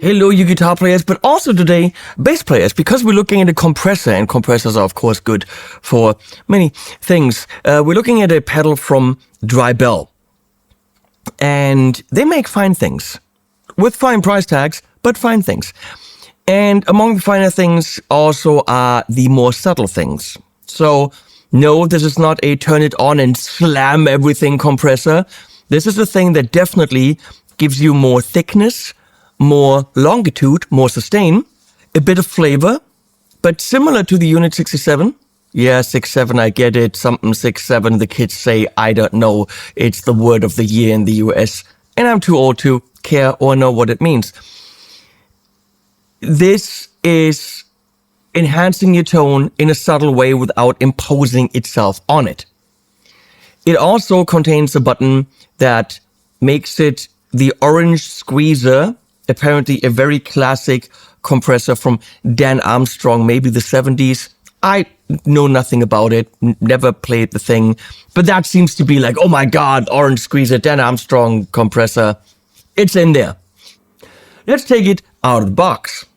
Hello, you guitar players, but also today, bass players, because we're looking at a compressor, and compressors are, of course, good for many things. We're looking at a pedal from DryBell, and they make fine things, with fine price tags, but fine things. And among the finer things also are the more subtle things. So, no, this is not a turn it on and slam everything compressor. This is a thing that definitely gives you more thickness, more longitude, more sustain, a bit of flavor, but similar to the Unit 67. Yeah, 67, I get it. Something 67, the kids say, I don't know. It's the word of the year in the US, and I'm too old to care or know what it means. This is enhancing your tone in a subtle way without imposing itself on it. It also contains a button that makes it the orange squeezer, apparently a very classic compressor from Dan Armstrong, maybe the 70s. I know nothing about it, never played the thing, but that seems to be like, oh my God, orange squeezer, Dan Armstrong compressor. It's in there. Let's take it out of the box.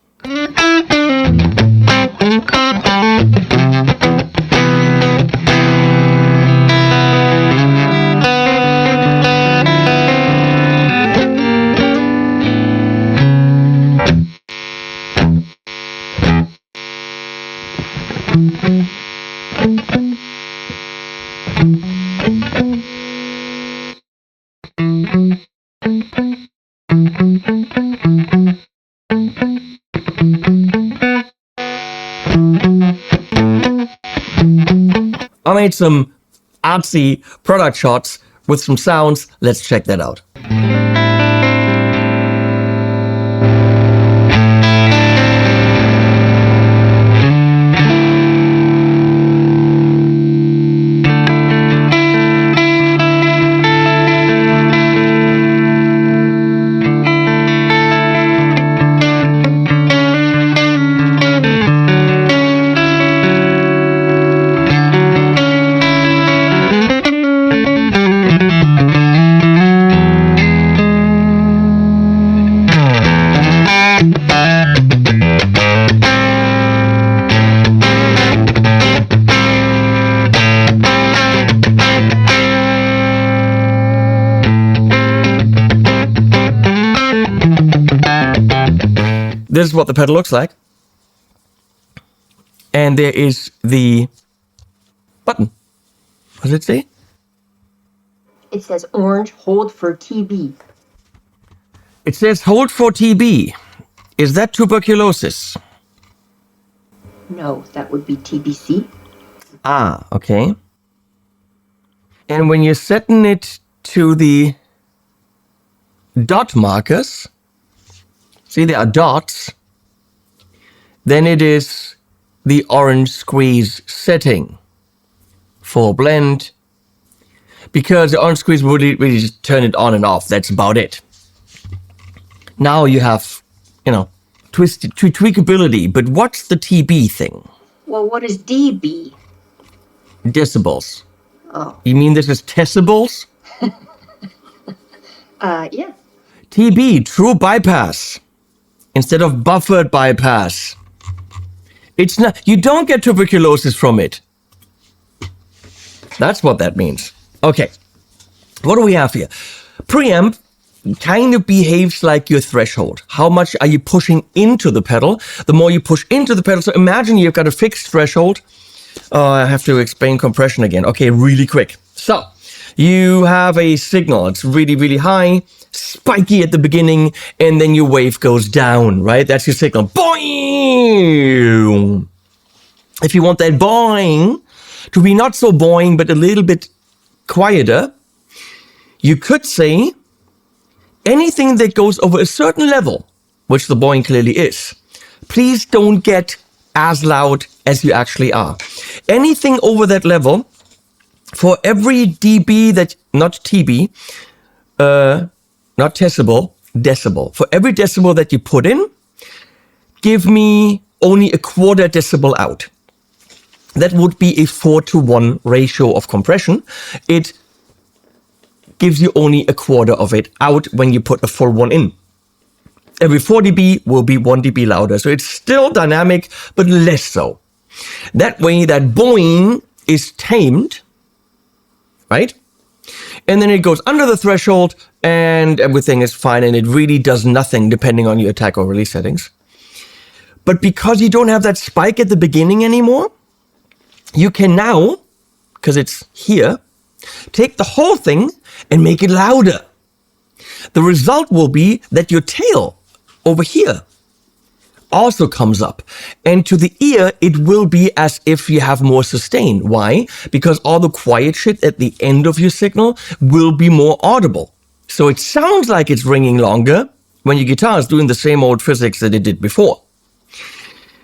I made some artsy product shots with some sounds. Let's check that out. This is what the pedal looks like. And there is the button. What does it say? It says orange, hold for TB. It says hold for TB. Is that tuberculosis? No, that would be TBC. Ah, okay. And when you're setting it to the dot markers, see there are dots, then it is the orange squeeze setting for blend, because the orange squeeze would really just turn it on and off. That's about it. Now you have, tweakability, but what's the TB thing? Well, what is DB? Decibels. Oh. You mean this is decibels? Yeah. TB, true bypass, instead of buffered bypass. It's not, you don't get tuberculosis from it. That's what that means. Okay, what do we have here? Preamp kind of behaves like your threshold. How much are you pushing into the pedal? The more you push into the pedal, so imagine you've got a fixed threshold. I have to explain compression again. Okay, really quick. So, you have a signal. It's really, really high, spiky at the beginning, and then your wave goes down, right? That's your signal. Boing! If you want that boing to be not so boing, but a little bit quieter, you could say anything that goes over a certain level, which the boing clearly is, please don't get as loud as you actually are. Anything over that level, for every dB that, not TB, not decibel. For every decibel that you put in, give me only a quarter decibel out. That would be a 4-to-1 ratio of compression. It gives you only a quarter of it out when you put a full one in. Every 4 dB will be 1 dB louder. So it's still dynamic, but less so. That way, that boing is tamed, right? And then it goes under the threshold and everything is fine and it really does nothing depending on your attack or release settings. But because you don't have that spike at the beginning anymore, you can now, because it's here, take the whole thing and make it louder. The result will be that your tail over here also comes up. And to the ear, it will be as if you have more sustain. Why? Because all the quiet shit at the end of your signal will be more audible. So it sounds like it's ringing longer when your guitar is doing the same old physics that it did before.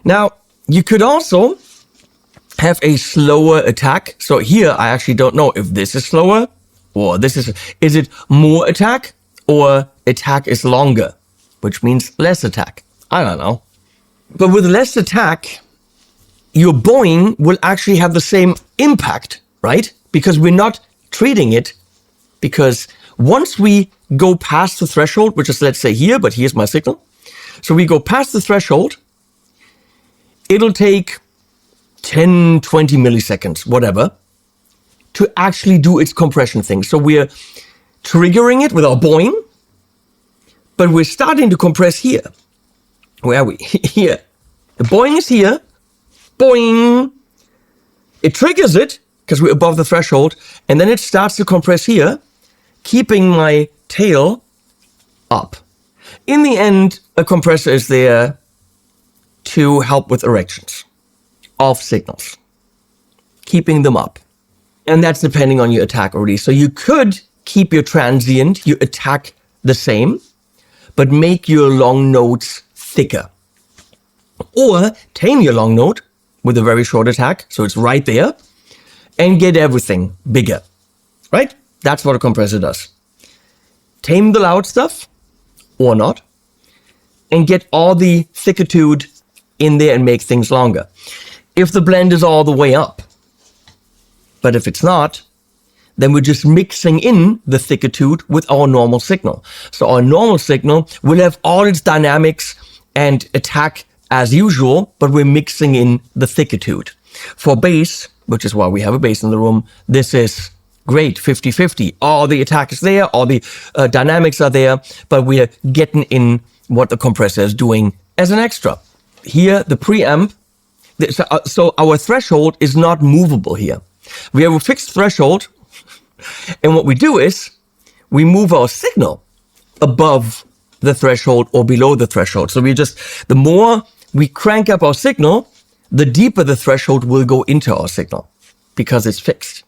Now, you could also have a slower attack. So here, I actually don't know if this is slower or this is it more attack or attack is longer, which means less attack. I don't know. But with less attack, your boing will actually have the same impact, right? Because we're not treating it, because once we go past the threshold, which is, let's say here, but here's my signal. So we go past the threshold, it'll take 10, 20 milliseconds, whatever, to actually do its compression thing. So we're triggering it with our boing, but we're starting to compress here. Where are we? Here. The boing is here. Boing. It triggers it because we're above the threshold. And then it starts to compress here, keeping my tail up. In the end, a compressor is there to help with erections of signals, keeping them up. And that's depending on your attack already. So you could keep your transient, your attack the same, but make your long notes thicker. Or tame your long note with a very short attack, so it's right there, and get everything bigger, right? That's what a compressor does. Tame the loud stuff, or not, and get all the thickitude in there and make things longer. If the blend is all the way up, but if it's not, then we're just mixing in the thickitude with our normal signal. So our normal signal will have all its dynamics and attack as usual, but we're mixing in the thickitude. For bass, which is why we have a bass in the room, this is great, 50-50. All the attack is there, all the dynamics are there, but we're getting in what the compressor is doing as an extra. Here, the preamp, so our threshold is not movable here. We have a fixed threshold, and what we do is we move our signal above the threshold or below the threshold. So the more we crank up our signal, the deeper the threshold will go into our signal because it's fixed.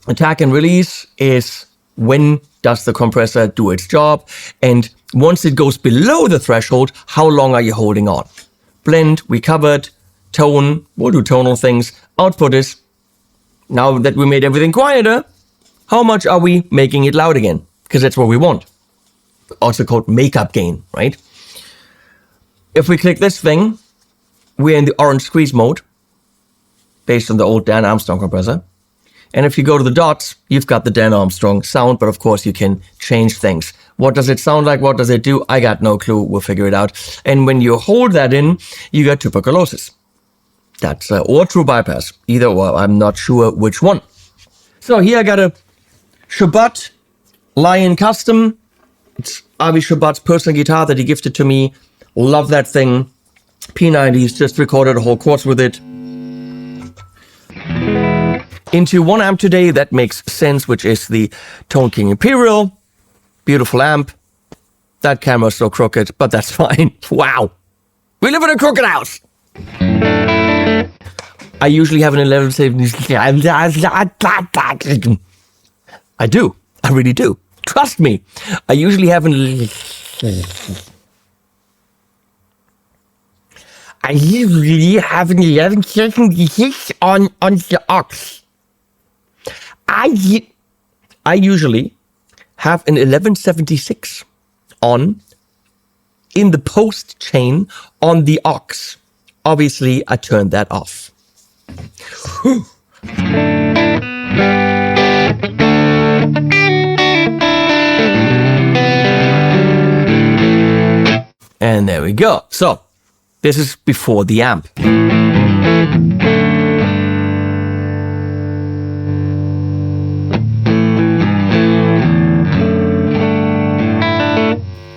Attack and release is when does the compressor do its job, and once it goes below the threshold, how long are you holding on? Blend, we covered. Tone, we'll do tonal things. Output is, now that we made everything quieter, how much are we making it loud again? Because that's what we want. Also called makeup gain, right? If we click this thing, we're in the orange squeeze mode, based on the old Dan Armstrong compressor. And if you go to the dots, you've got the Dan Armstrong sound, but of course you can change things. What does it sound like? What does it do? I got no clue. We'll figure it out. And when you hold that in, you got tuberculosis. That's or true bypass. Either or, I'm not sure which one. So here I got a Shabbat Lion Custom. It's Avi Shabbat's personal guitar that he gifted to me. Love that thing. P90s, just recorded a whole course with it. Into one amp today, that makes sense, which is the Tone King Imperial. Beautiful amp. That camera's so crooked, but that's fine. Wow. We live in a crooked house. I usually have an 1170. I do. I really do. Trust me. I usually have an... I usually have an 1176 on the aux. I usually have an 1176 on in the post chain on the aux. Obviously, I turned that off. Whew. And there we go. So this is before the amp.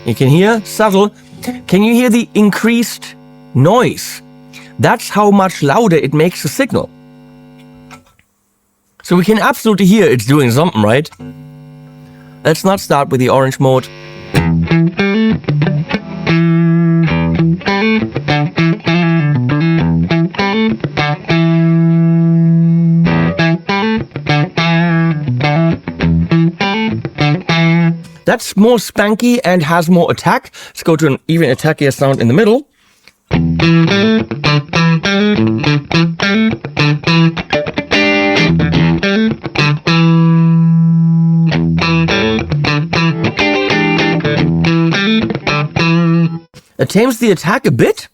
You can hear, subtle. Can you hear the increased noise? That's how much louder it makes the signal. So we can absolutely hear it's doing something, right? Let's not start with the orange mode. That's more spanky and has more attack. Let's go to an even attackier sound in the middle. It tames the attack a bit.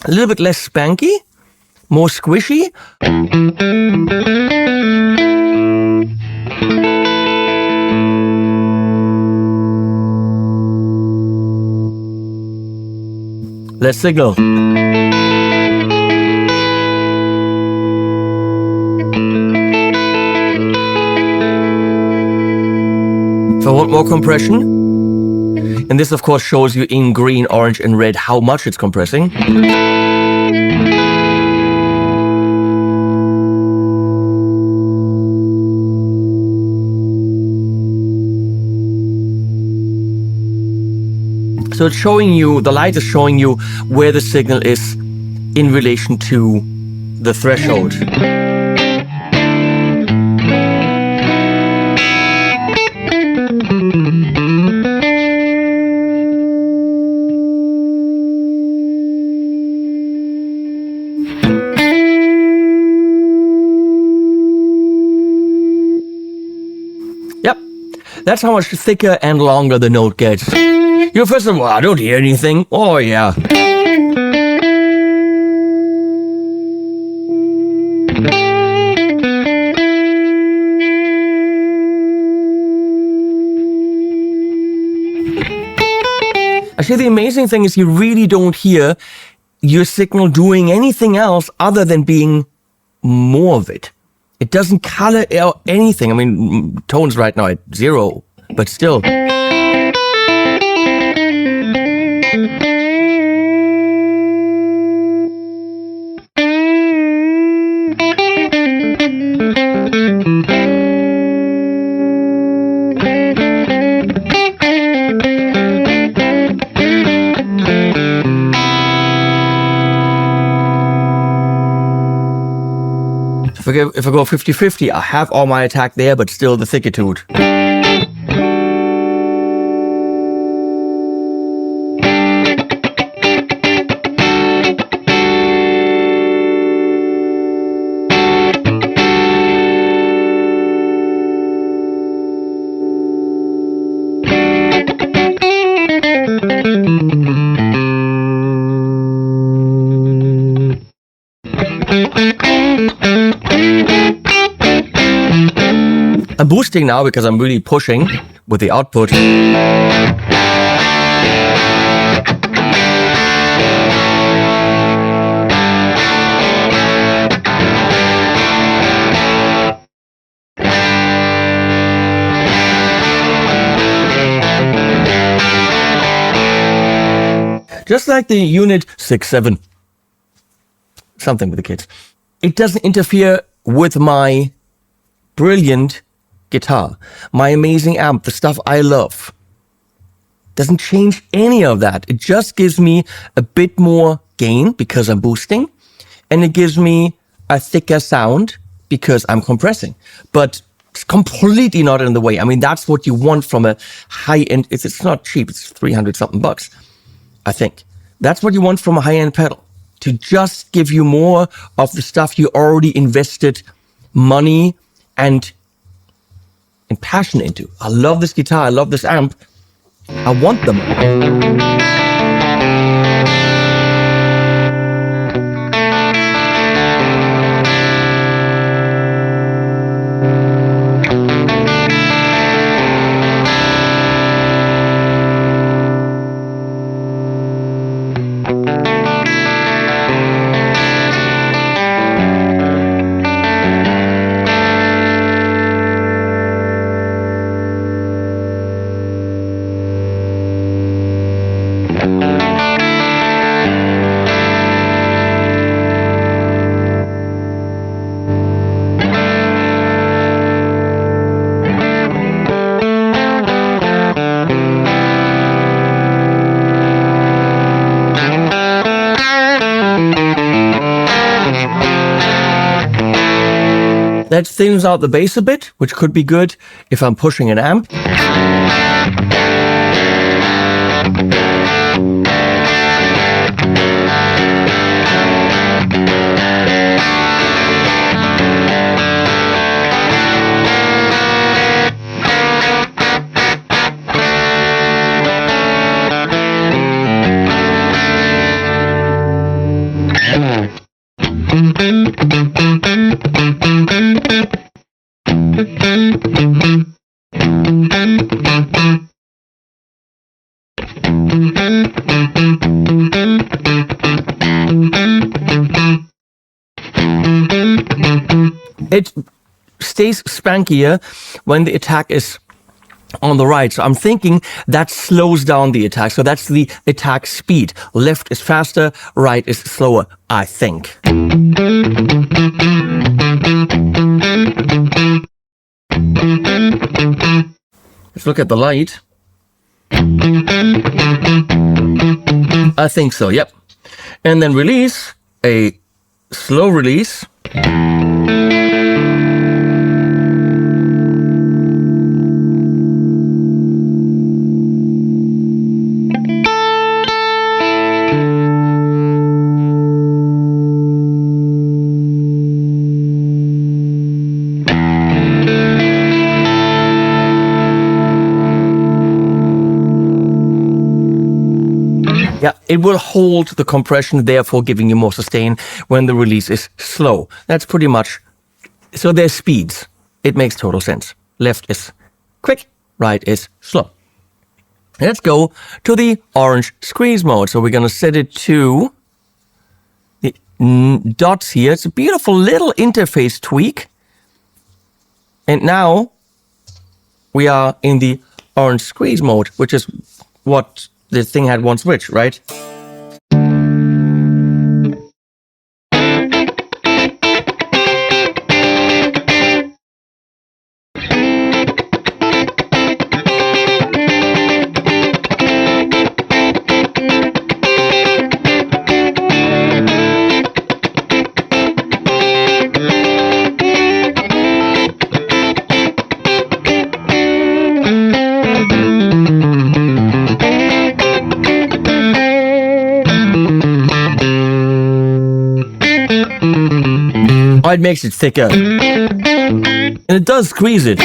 A little bit less spanky. More squishy. Let's signal. If I want more compression, and this of course shows you in green, orange and red how much it's compressing. So it's showing you, the light is showing you where the signal is in relation to the threshold. Yep, that's how much thicker and longer the note gets. You're first of all, I don't hear anything. Oh yeah. Actually, the amazing thing is you really don't hear your signal doing anything else other than being more of it. It doesn't color out anything. I mean, tones right now at 0, but still. If I go 50-50, I have all my attack there, but still the thickitude. I'm boosting now because I'm really pushing with the output. Just like the unit 6-7, something with the kids. It doesn't interfere with my brilliant guitar, my amazing amp, the stuff I love. Doesn't change any of that. It just gives me a bit more gain because I'm boosting, and it gives me a thicker sound because I'm compressing. But it's completely not in the way. I mean, that's what you want from a high-end. It's not cheap. It's 300 something bucks, I think. That's what you want from a high-end pedal, to just give you more of the stuff you already invested money and passion into. I love this guitar. I love this amp. I want them. That thins out the bass a bit, which could be good if I'm pushing an amp. It stays spankier when the attack is on the right. So I'm thinking that slows down the attack. So that's the attack speed. Left is faster, right is slower, I think. Let's look at the light. I think so, yep. And then release, a slow release. Yeah, it will hold the compression, therefore giving you more sustain when the release is slow. That's pretty much, so there's speeds. It makes total sense. Left is quick, right is slow. Let's go to the orange squeeze mode. So we're going to set it to the dots here. It's a beautiful little interface tweak. And now we are in the orange squeeze mode, which is what this thing had one switch, right? Oh, it makes it thicker. And it does squeeze it.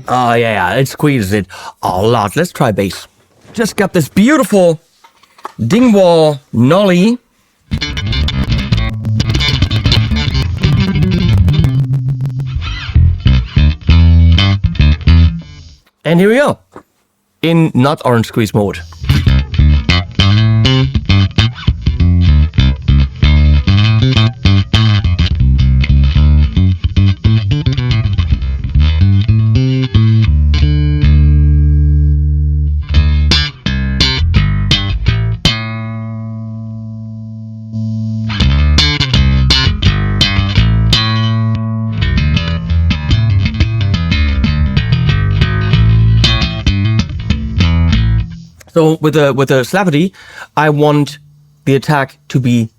Oh yeah, it squeezes it a lot. Let's try bass. Just got this beautiful Dingwall Nolly. And here we go, in not orange squeeze mode. So with a slappity, I want the attack to be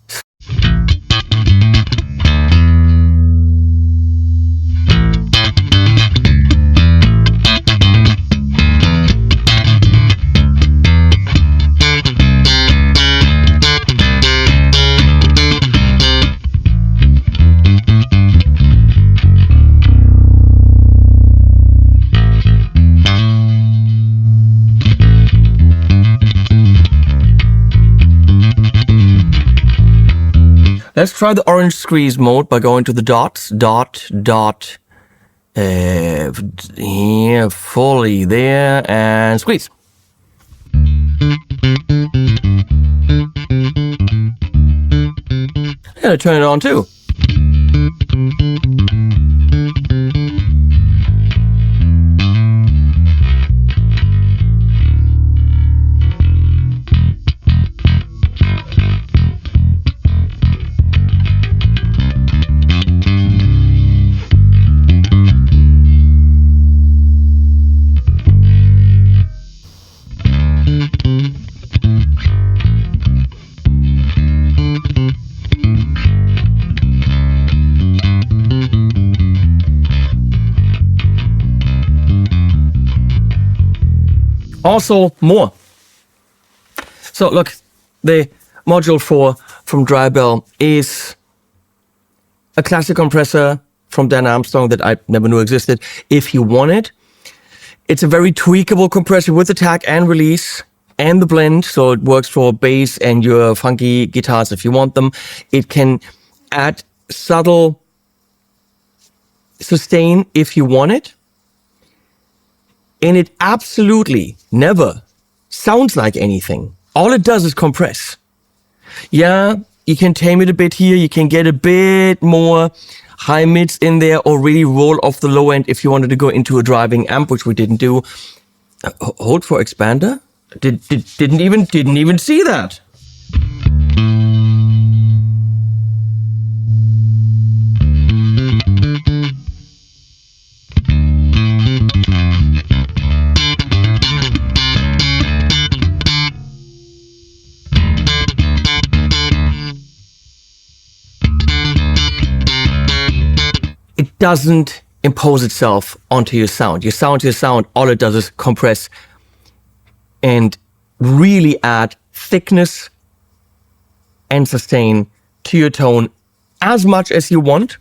Let's try the orange squeeze mode by going to the dots, dot, here, fully there, and squeeze. And I turn it on too. Also more. So look, the module 4 from DryBell is a classic compressor from Dan Armstrong that I never knew existed. If you want it, it's a very tweakable compressor with attack and release and the blend. So it works for bass and your funky guitars if you want them. It can add subtle sustain if you want it. And it absolutely never sounds like anything. All it does is compress. Yeah, you can tame it a bit here. You can get a bit more high mids in there or really roll off the low end if you wanted to go into a driving amp, which we didn't do. Hold for expander? Didn't even see that. It doesn't impose itself onto your sound. Your sound, all it does is compress and really add thickness and sustain to your tone as much as you want.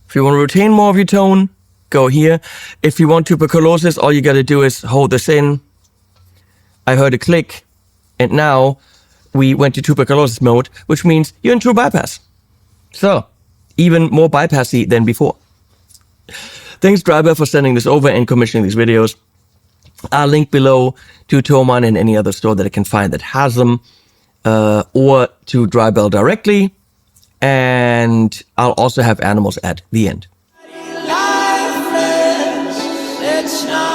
If you want to retain more of your tone, go here. If you want tuberculosis, all you got to do is hold this in. I heard a click, and now we went to tuberculosis mode, which means you're in true bypass. So, even more bypassy than before. Thanks, DryBell, for sending this over and commissioning these videos. I'll link below to Thomann and any other store that I can find that has them, or to DryBell directly. And I'll also have animals at the end. Lifeless, it's not